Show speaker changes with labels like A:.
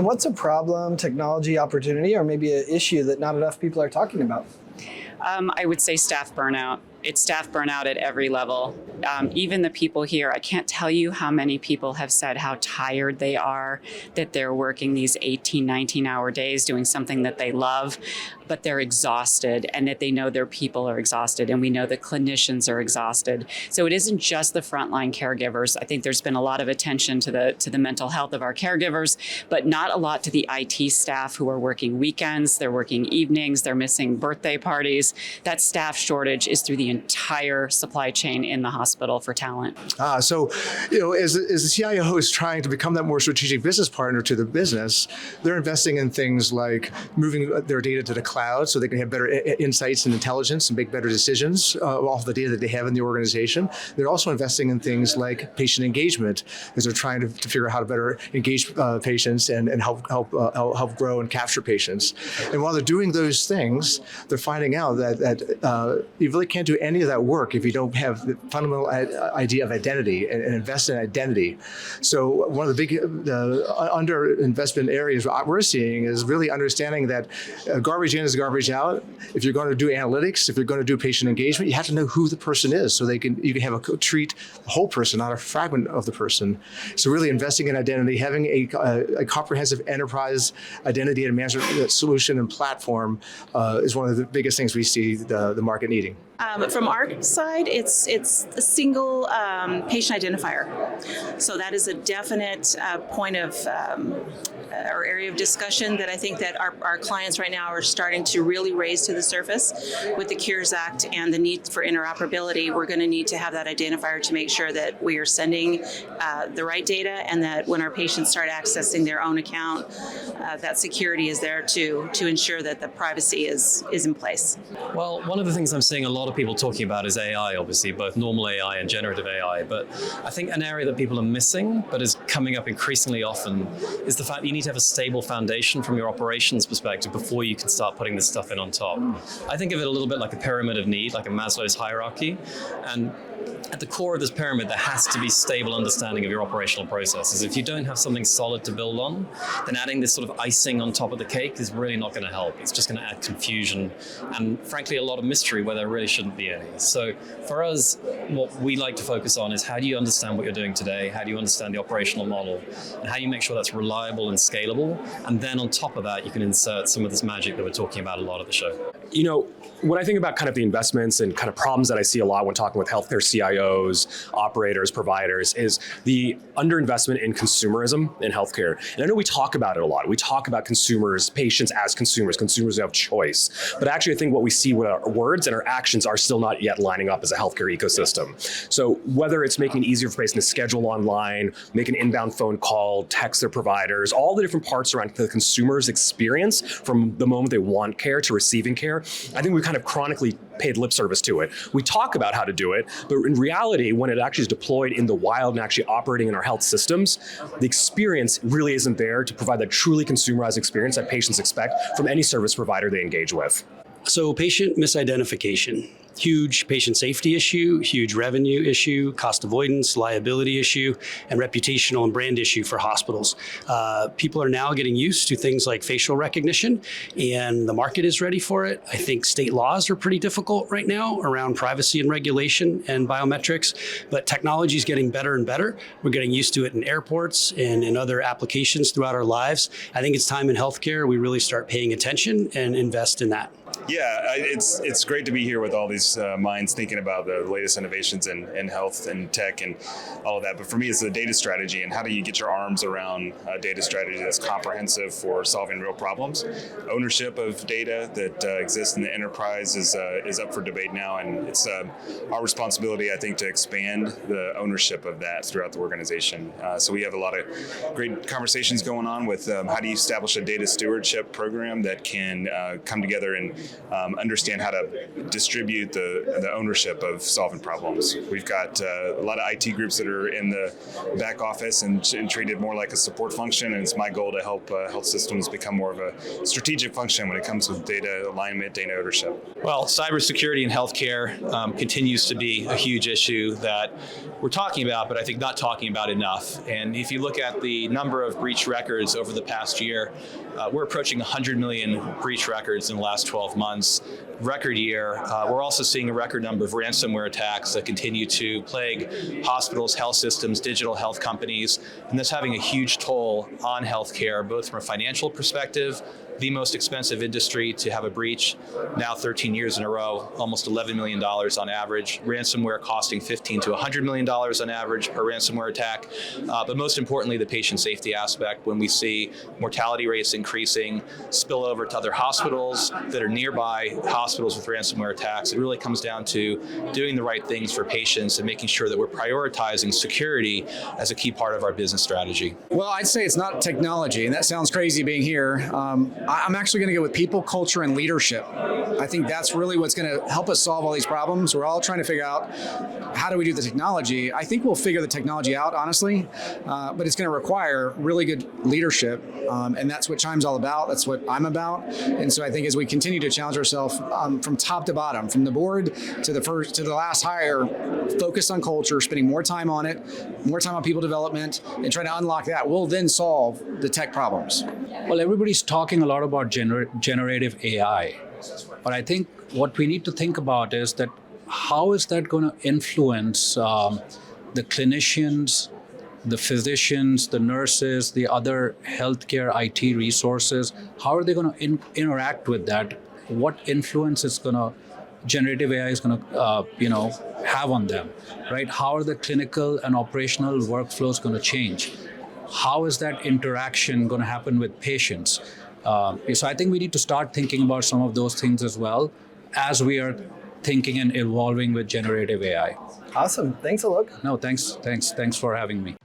A: And what's a problem, technology, opportunity, or maybe an issue that not enough people are talking about?
B: I would say staff burnout. It's staff burnout at every level. Even the people here, I can't tell you how many people have said how tired they are, that they're working these 18, 19-hour days doing something that they love, but they're exhausted, and that they know their people are exhausted, and we know the clinicians are exhausted. So it isn't just the frontline caregivers. I think there's been a lot of attention to the mental health of our caregivers, but not a lot to the IT staff who are working weekends, they're working evenings, they're missing birthday parties. That staff shortage is through the entire supply chain in the hospital for talent.
C: So, as the CIO is trying to become that more strategic business partner to the business, they're investing in things like moving their data to the cloud so they can have better insights and intelligence and make better decisions off the data that they have in the organization. They're also investing in things like patient engagement, as they're trying to figure out how to better engage patients and help grow and capture patients. And while they're doing those things, they're finding out that you really can't do any of that work if you don't have the fundamental idea of identity and invest in identity. So one of the big under-investment areas we're seeing is really understanding that garbage in is garbage out. If you're going to do analytics, if you're going to do patient engagement, you have to know who the person is so you can have treat the whole person, not a fragment of the person. So really investing in identity, having a comprehensive enterprise identity and management solution and platform is one of the biggest things we see the market needing.
D: From our side, it's a single patient identifier. So that is a definite point of or area of discussion that I think that our clients right now are starting to really raise to the surface. With the Cures Act and the need for interoperability, we're going to need to have that identifier to make sure that we are sending the right data, and that when our patients start accessing their own account, that security is there to ensure that the privacy is in place.
E: Well, one of the things I'm seeing a lot of people talking about is AI, obviously, both normal AI and generative AI. But I think an area that people are missing, but is coming up increasingly often, is the fact that you need to have a stable foundation from your operations perspective before you can start putting this stuff in on top. I think of it a little bit like a pyramid of need, like a Maslow's hierarchy. And at the core of this pyramid, there has to be stable understanding of your operational processes. If you don't have something solid to build on, then adding this sort of icing on top of the cake is really not going to help. It's just going to add confusion and, frankly, a lot of mystery where there really shouldn't be any. So for us, what we like to focus on is how do you understand what you're doing today? How do you understand the operational model? And how do you make sure that's reliable and scalable? And then on top of that, you can insert some of this magic that we're talking about a lot of the show.
F: When I think about kind of the investments and kind of problems that I see a lot when talking with healthcare CIOs, operators, providers, is the underinvestment in consumerism in healthcare. And I know we talk about it a lot. We talk about consumers, patients as consumers who have choice. But actually, I think what we see with our words and our actions are still not yet lining up as a healthcare ecosystem. So whether it's making it easier for patients to schedule online, make an inbound phone call, text their providers, all the different parts around the consumer's experience from the moment they want care to receiving care, I think we kind of chronically paid lip service to it. We talk about how to do it, but in reality, when it actually is deployed in the wild and actually operating in our health systems, the experience really isn't there to provide that truly consumerized experience that patients expect from any service provider they engage with.
G: So patient misidentification, huge patient safety issue, huge revenue issue, cost avoidance, liability issue, and reputational and brand issue for hospitals. People are now getting used to things like facial recognition, and the market is ready for it. I think state laws are pretty difficult right now around privacy and regulation and biometrics, but technology is getting better and better. We're getting used to it in airports and in other applications throughout our lives. I think it's time in healthcare we really start paying attention and invest in that.
H: Yeah, it's great to be here with all these minds thinking about the latest innovations in health and tech and all of that. But for me, it's the data strategy, and how do you get your arms around a data strategy that's comprehensive for solving real problems? Ownership of data that exists in the enterprise is up for debate now, and it's our responsibility, I think, to expand the ownership of that throughout the organization. So we have a lot of great conversations going on with how do you establish a data stewardship program that can come together and understand how to distribute distribute the ownership of solving problems. We've got a lot of IT groups that are in the back office and treat it more like a support function, and it's my goal to help health systems become more of a strategic function when it comes to data alignment, data ownership.
I: Well, cybersecurity in healthcare continues to be a huge issue that we're talking about, but I think not talking about enough. And if you look at the number of breach records over the past year, we're approaching 100 million breach records in the last 12 months. Record year. We're also seeing a record number of ransomware attacks that continue to plague hospitals, health systems, digital health companies, and that's having a huge toll on healthcare, both from a financial perspective, the most expensive industry to have a breach, now 13 years in a row, almost $11 million on average. Ransomware costing $15 to $100 million on average per ransomware attack. But most importantly, the patient safety aspect, when we see mortality rates increasing, spill over to other hospitals that are nearby hospitals with ransomware attacks, it really comes down to doing the right things for patients and making sure that we're prioritizing security as a key part of our business strategy.
J: Well, I'd say it's not technology, and that sounds crazy being here. I'm actually going to go with people, culture, and leadership. I think that's really what's going to help us solve all these problems. We're all trying to figure out how do we do the technology. I think we'll figure the technology out, honestly, but it's going to require really good leadership, and that's what CHIME's all about. That's what I'm about. And so I think as we continue to challenge ourselves from top to bottom, from the board to the last hire, focused on culture, spending more time on it, more time on people development, and trying to unlock that, we'll then solve the tech problems.
K: Well, everybody's talking a lot about generative AI, but I think what we need to think about is that how is that going to influence the clinicians, the physicians, the nurses, the other healthcare IT resources? How are they going to interact with that? What influence is generative AI is going to have on them, right? How are the clinical and operational workflows going to change? How is that interaction going to happen with patients? So I think we need to start thinking about some of those things as well as we are thinking and evolving with generative AI.
A: Awesome. Thanks, Alok.
K: No, thanks for having me.